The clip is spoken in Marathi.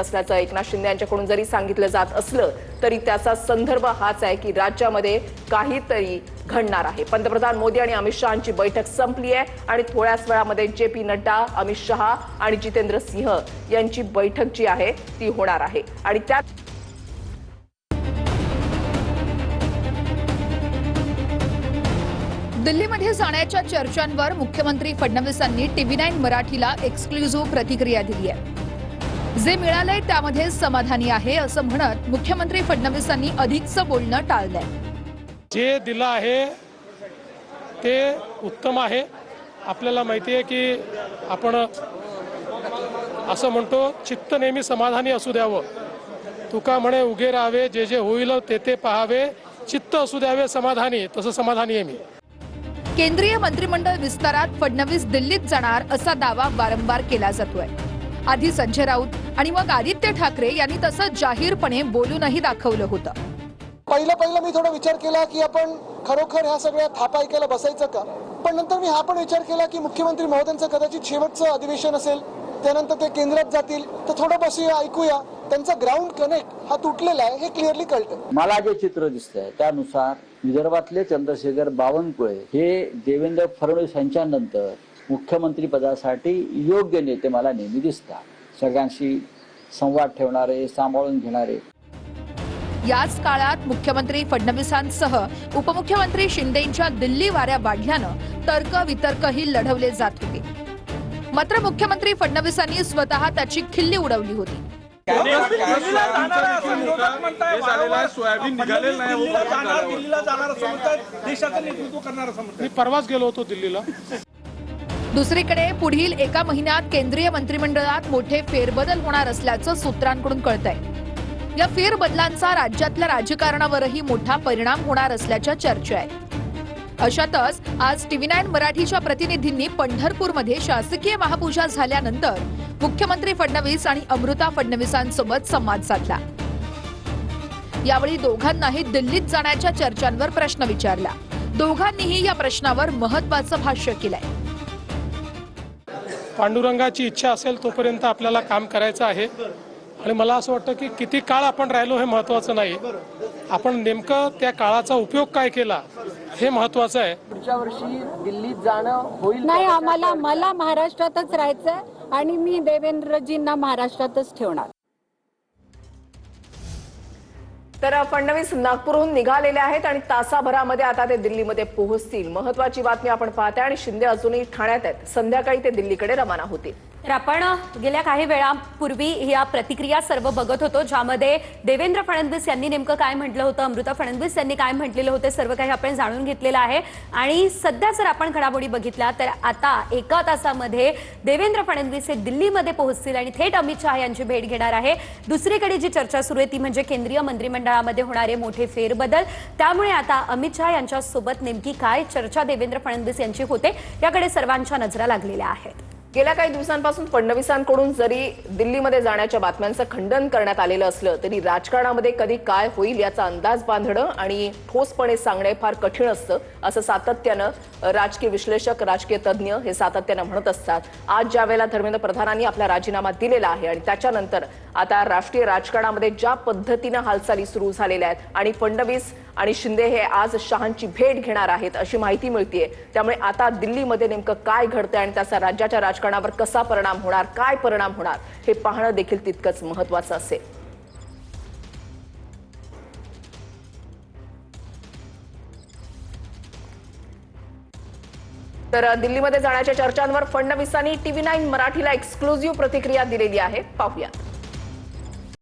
असल्याचं एकनाथ शिंदे यांच्याकडून जरी सांगितलं जात असलं तरी त्याचा संदर्भ हाच आहे की राज्यामध्ये काहीतरी घडणार आहे। पंतप्रधान मोदी आणि अमित शहांची बैठक संपली आहे आणि थोड्याच वेळामध्ये जे.पी. नड्डा, अमित शहा आणि जितेंद्र सिंह यांची बैठक जी आहे ती होणार आहे आणि त्यात दिल्लीमध्ये जाण्याच्या चर्चांवर मुख्यमंत्री फडणवीसांनी TV9 मराठीला एक्सक्लुझिव्ह प्रतिक्रिया दिली आहे। जे मिळालंय त्यामध्ये समाधानी आहे असं म्हणत मुख्यमंत्री फडणवीसांनी अधिकचं बोलणं टाळलंय। जे दिलं आहे ते उत्तम आहे। आपल्याला माहिती आहे की आपण असं म्हणतो चित्त नेहमी समाधानी असू द्यावं, तुका म्हणे उगे राहावे, जे जे होईल ते ते पाहावे, चित्त असू द्यावे समाधानी, तसं समाधानी आहे मी। केंद्रीय मंत्रिमंडळ विस्तारात फडणवीस दिल्लीत जाणार असा दावा वारंवार केला जातोय। आधी संजय राऊत आणि मग आदित्य ठाकरे यांनी तसं जाहीरपणे बोलूनही दाखवलं होतं। पहिलं मी थोडा विचार केला की आपण खरोखर ह्या सगळ्या थापा ऐकायला बसायचं का, पण नंतर मी हा पण विचार केला की मुख्यमंत्री महोदयांचं कदाचित शेवटचं अधिवेशन असेल, त्यानंतर ते केंद्रात जातील तर थोडं बसूया, ऐकूया। त्यांचा ग्राउंड कनेक्ट हा तुटलेला आहे हे क्लिअरली कळतं। मला जे चित्र दिसतंय त्यानुसार विदर्भातले चंद्रशेखर बावनकुळे हे देवेंद्र फडणवीस यांच्यानंतर मुख्यमंत्री पदासाठी योग्य नेते मला नेहमी दिसतात। सगळ्यांशी संवाद ठेवणारे, सांभाळून घेणारे। याच काळात मुख्यमंत्री फडणवीसांसह उपमुख्यमंत्री शिंदेंच्या दिल्ली वाऱ्या वाढल्यानं तर्क वितर्कही लढवले जात होते। मात्र मुख्यमंत्री फडणवीसांनी स्वतः त्याची खिल्ली उडवली होती। मी परवाच गेलो होतो दिल्लीला। दुसरीकडे पुढील एका महिन्यात केंद्रीय मंत्रिमंडळात मोठे फेरबदल होणार असल्याचं सूत्रांकडून कळतंय। या फेरबदलांचा राज्यातल्या राजकारणावरही मोठा परिणाम होणार असल्याच्या चर्चा आहेत। अशातच आज TV9 मराठीच्या प्रतिनिधींनी पंढरपूरमध्ये शासकीय महापूजा झाल्यानंतर मुख्यमंत्री फडणवीस आणि अमृता फडणवीसांसोबत संवाद साधला। यावेळी दोघांनाही दिल्लीत जाण्याच्या चर्चांवर प्रश्न विचारला। दोघांनीही या प्रश्नावर महत्त्वाचं भाष्य केलंय। पांडुरंगाची इच्छा असेल तोपर्यंत आपल्याला काम करायचं आहे आणि मला असं वाटतं की किती काळ आपण राहिलो हे महत्त्वाचं नाही, आपण नेमकं त्या काळाचा उपयोग काय केला हे महत्त्वाचं आहे। पुढच्या वर्षी दिल्लीत जाणं होईल नाही, मला महाराष्ट्रातच राहायचंय आणि मी देवेंद्रजींना महाराष्ट्रातच ठेवणार। तर फडणवीस नागपूरहून निघालेले आहेत आणि तासाभरामध्ये आता ते दिल्लीमध्ये पोहोचतील। महत्त्वाची बातमी आपण पाहताय आणि शिंदे अजूनही ठाण्यात आहेत। संध्याकाळी ते दिल्लीकडे रवाना होतील। तर आपण गेल्या काही वेळापूर्वी या प्रतिक्रिया सर्व बघत होतो, ज्यामध्ये देवेंद्र फडणवीस यांनी नेमकं काय म्हटलं होतं, अमृता फडणवीस यांनी काय म्हटलेलं होतं, सर्व काही आपण जाणून घेतलेलं आहे। आणि सध्या जर आपण घडामोडी बघितल्या तर आता एका तासामध्ये देवेंद्र फडणवीस हे दिल्लीमध्ये पोहोचतील आणि थेट अमित शहा यांची भेट घेणार आहे। दुसरीकडे जी चर्चा सुरू आहे ती म्हणजे केंद्रीय मंत्रिमंडळामध्ये होणारे मोठे फेरबदल। त्यामुळे आता अमित शहा यांच्यासोबत नेमकी काय चर्चा देवेंद्र फडणवीस यांची होते याकडे सर्वांच्या नजरा लागलेल्या आहेत। गेल्या काही दिवसांपासून फडणवीसांकडून जरी दिल्लीमध्ये जाण्याच्या बातम्यांचं खंडन करण्यात आलेलं असलं तरी राजकारणामध्ये कधी काय होईल याचा अंदाज बांधणं आणि ठोसपणे सांगणे फार कठीण असतं, असं सातत्यानं राजकीय विश्लेषक, राजकीय तज्ज्ञ हे सातत्यानं म्हणत असतात। आज ज्या वेळेला धर्मेंद्र प्रधानांनी आपला राजीनामा दिलेला आहे आणि त्याच्यानंतर आता राष्ट्रीय राजकारणामध्ये ज्या पद्धतीनं हालचाली सुरू झालेल्या आहेत आणि फडणवीस आणि शिंदे हे आज शहांची भेट घेणार आहेत अशी माहिती मिळतेय। त्यामुळे आता दिल्लीमध्ये नेमकं काय घडतंय आणि त्याचा राज्याच्या राजकारणावर कसा परिणाम होणार, काय परिणाम होणार हे पाहणं देखील तितकंच महत्त्वाचं असेल। तर दिल्लीमध्ये जाण्याच्या चर्चांवर फडणवीसांनी TV9 मराठीला एक्सक्लुझिव्ह प्रतिक्रिया दिलेली आहे, पाहूया।